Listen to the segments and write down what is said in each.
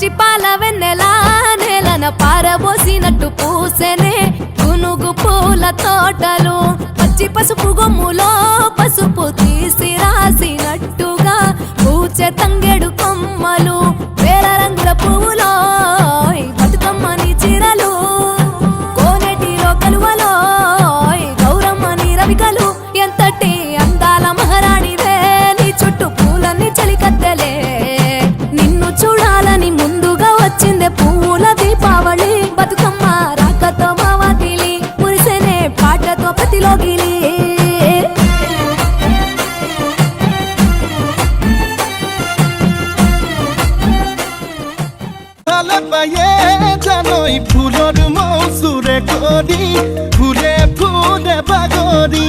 పచ్చి పాల వెన్నెలా నేలన పారబోసినట్టు పూసెనే గునుగు పూల తోటలు పచ్చి పసుపు గొమ్ములో పసుపు తీసి రాసినట్టుగా పూచె తంగెడు కొమ్మలు వేల రంగుల పువ్వులో బతుకమ్మని చిరలు కోనేటిలో కలువలో గౌరమ్మని రవికలు ఎంతటి అందాల మహారాణివే నీ చుట్టూ పూలన్నీ చలికత్తెలే నిన్ను చూడాలని ముందుగా వచ్చిందే పూల దీపావళి బతుకమ్మ రాకతో మావాతిలి మురిసెనే పాటతో ప్రతిలోగిలి জানই ফুলৰ মৌচুৰে কৰি ফুলে ফুলে বাগৰি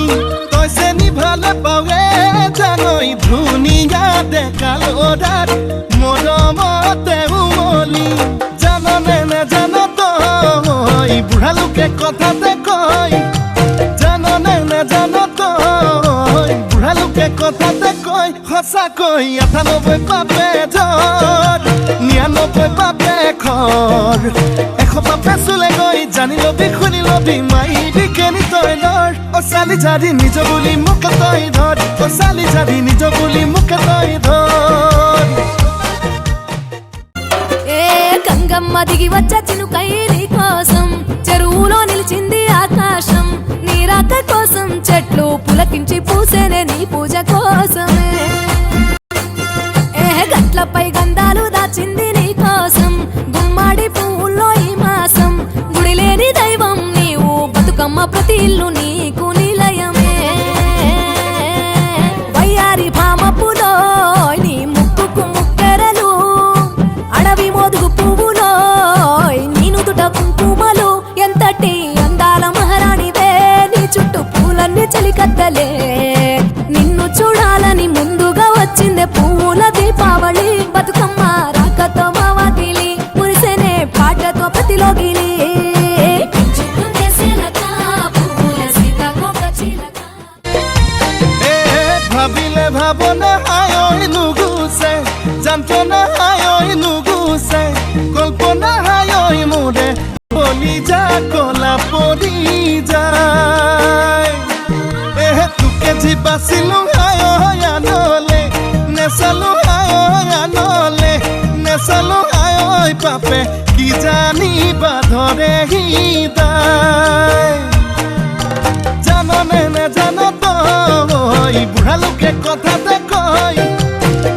তইছে নি ভালে পাৱে জানই ধুনীয়া ডেকা ল'ৰাৰ মৰমতে উমলি জাননে নেজান তই বুঢ়া লোকে কথাতে কয় জাননে নেজান তই বুঢ়া লোকে কথাতে কয় সঁচাকৈ ৯৮ পাপে জ্বৰ ৯৯ পাপে খৰ ১০০ পাপে চুলে গৈ জানি লবি শুনি লবি মাইবি কেনি তই ধৰ অ চালি জাৰি নিজ বুলি মোক তই ধৰ অ চালি জাৰি নিজ বুলি মোক তই ধৰ ఏ గంగమ్మ దిగి వచ్చ చినుకై నీ కోసం చెరువులో నిలిచింది ఆకాశం నీ రాక కోసం చెట్లు పులకించి పూసేనే నీ పూజ కోసమే గట్లపై గంధాలు దాచింది నీ కోసం గుమ్మాడి పువ్వుల్లో ఈ మాసం గుడి లేని దైవం నీవు బతుకమ్మ ప్రతి ఇల్లు నీకు నిలయమే వయ్యారి భామపులో నీ ముక్కుకు ముక్కెరలు అడవి మోదుగు పువ్వులో నీ నుదుట కుంకుమలు ఎంతటి అందాల మహారాణివే నీ చుట్టూ పూలన్నీ చలికత్తలే నిన్ను చూడాలని ముందుగా వచ్చిందే పూల దీపావళి బతుకమ్మ రాకతో మావాతిలి మురిసెనే పాటతో ప్రతిలోగిలి ভাবিলে ভাবনা হায় নুগুছে যন্ত্রণা হায় নুগুছে কল্পনা হায় মোরে বলি যা কলা পরি যায় তোকে জি বাঁচিলো হায় আনলে নেচালো হায় আনলে নেচালো হায় পাপে কি জানিবা ধরে হৃদয় জাননে নেজান তই বুঢ়া লোকে কথাতে কয়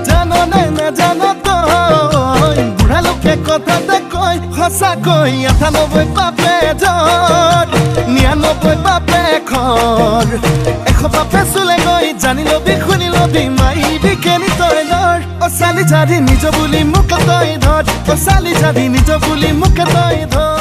জাননে নেজান তই বুঢ়া লোকে কথাতে কয় সঁচাকৈ ৯৮ পাপে জ্বৰ ৯৯ পাপে খৰ ১০০ পাপে চুলে গৈ জানি লবি শুনি লবি মাইবি কেনি তই ধৰ অ চালি জাৰি নিজ বুলি মোক তই ধৰ অ চালি জাৰি নিজ বুলি মোক তই ধৰ